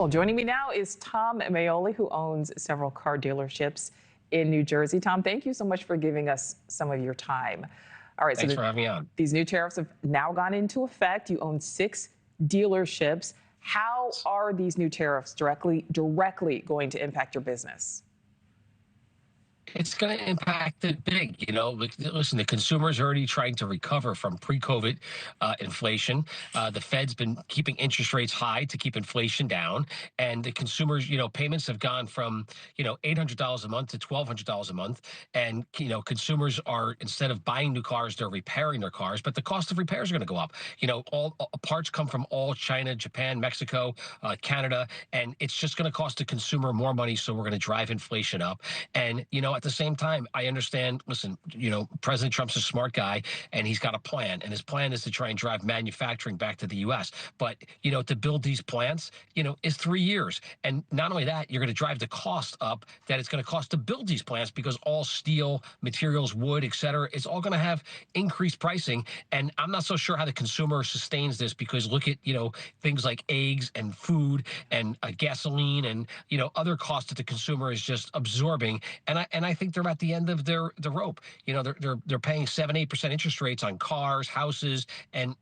Well, joining me now is Tom Maoli, who owns several car dealerships in New Jersey. Tom, thank you so much for giving us some of your time. All right, Thanks for having me on. these new tariffs have now gone into effect. You own 6 dealerships. How are these new tariffs directly going to impact your business? It's going to impact it big. Listen, the consumer's already trying to recover from pre-COVID inflation. The Fed's been keeping interest rates high to keep inflation down. And the consumers, payments have gone from, $800 a month to $1,200 a month. And, consumers are, instead of buying new cars, they're repairing their cars. But the cost of repairs are going to go up. All parts come from all China, Japan, Mexico, Canada. And it's just going to cost the consumer more money. So we're going to drive inflation up. And, at the same time, I understand, listen, President Trump's a smart guy and he's got a plan. And his plan is to try and drive manufacturing back to the U.S. But, to build these plants, is 3 years. And not only that, you're going to drive the cost up that it's going to cost to build these plants because all steel, materials, wood, et cetera, it's all going to have increased pricing. And I'm not so sure how the consumer sustains this because look at, things like eggs and food and gasoline and, other costs that the consumer is just absorbing. And I think they're at the end of the rope. They're paying 7-8% interest rates on cars, houses, and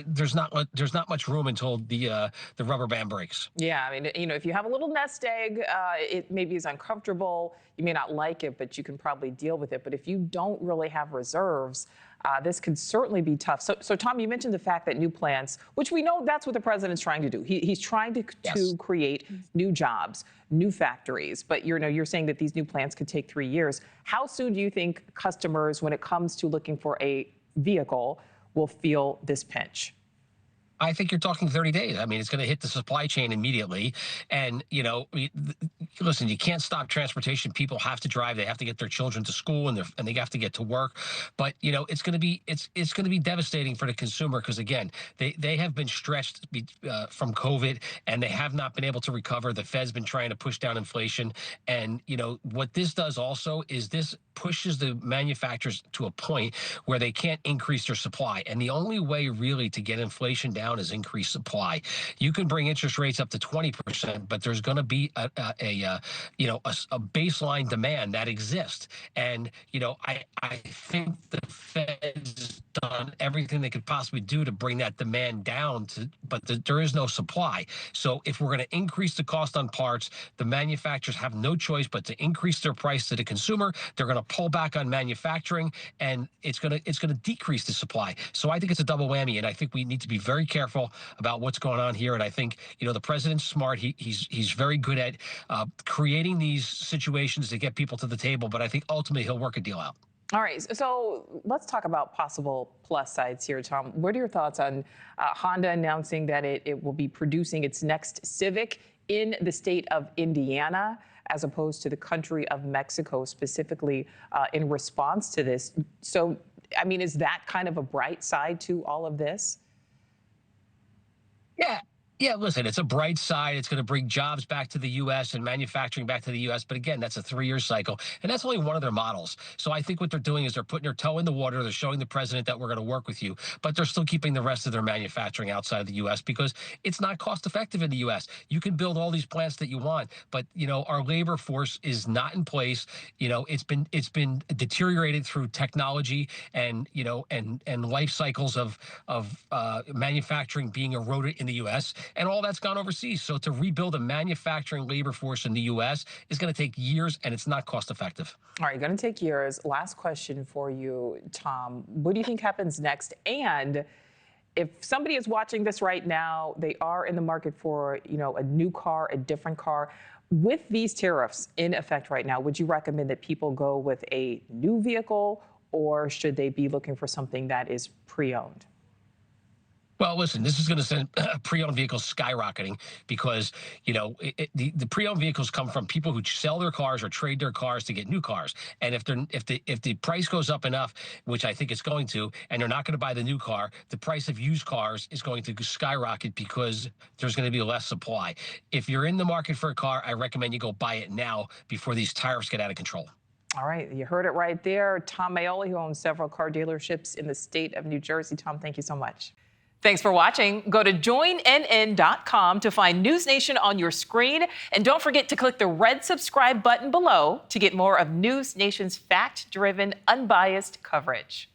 there's not much room until the rubber band breaks. Yeah, I mean, if you have a little nest egg, it maybe is uncomfortable. You may not like it, but you can probably deal with it. But if you don't really have reserves, this could certainly be tough. So Tom, you mentioned the fact that new plants, which we know that's what the president's trying to do. He's trying to create new jobs, new factories. But you're saying that these new plants could take 3 years. How soon do you think customers, when it comes to looking for a vehicle, will feel this pinch? I think you're talking 30 days. I mean, it's going to hit the supply chain immediately. And, listen, you can't stop transportation. People have to drive. They have to get their children to school and they have to get to work. But, it's going to be devastating for the consumer because, again, they have been stretched from COVID and they have not been able to recover. The Fed's been trying to push down inflation. And, what this does also is this pushes the manufacturers to a point where they can't increase their supply. And the only way really to get inflation down is increased supply. You can bring interest rates up to 20%, but there's going to be a baseline demand that exists. And, I think the Fed's done everything they could possibly do to bring that demand down, but there is no supply. So if we're going to increase the cost on parts, the manufacturers have no choice but to increase their price to the consumer. They're going to pull back on manufacturing, and it's going to decrease the supply. So I think it's a double whammy, and I think we need to be very careful about what's going on here. And I think the president's smart. He's very good at creating these situations to get people to the table. But I think ultimately he'll work a deal out. All right, so let's talk about possible plus sides here, Tom. What are your thoughts on Honda announcing that it will be producing its next Civic in the state of Indiana, as opposed to the country of Mexico, specifically in response to this? So, I mean, is that kind of a bright side to all of this? Yeah. Yeah, listen, it's a bright side. It's going to bring jobs back to the U.S. and manufacturing back to the U.S. But again, that's a 3-year cycle. And that's only one of their models. So I think what they're doing is they're putting their toe in the water. They're showing the president that we're going to work with you. But they're still keeping the rest of their manufacturing outside of the U.S. because it's not cost effective in the U.S. You can build all these plants that you want. But, our labor force is not in place. It's been deteriorated through technology and life cycles of manufacturing being eroded in the U.S. And all that's gone overseas. So to rebuild a manufacturing labor force in the U.S. is going to take years, and it's not cost effective. All right, going to take years. Last question for you, Tom. What do you think happens next? And if somebody is watching this right now, they are in the market for, a new car, a different car. With these tariffs in effect right now, would you recommend that people go with a new vehicle, or should they be looking for something that is pre-owned? Well, listen, this is going to send pre-owned vehicles skyrocketing because, the pre-owned vehicles come from people who sell their cars or trade their cars to get new cars. And if the price goes up enough, which I think it's going to, and they're not going to buy the new car, the price of used cars is going to skyrocket because there's going to be less supply. If you're in the market for a car, I recommend you go buy it now before these tariffs get out of control. All right, you heard it right there. Tom Maoli, who owns several car dealerships in the state of New Jersey. Tom, thank you so much. Thanks for watching. Go to joinnn.com to find NewsNation on your screen. And don't forget to click the red subscribe button below to get more of NewsNation's fact-driven, unbiased coverage.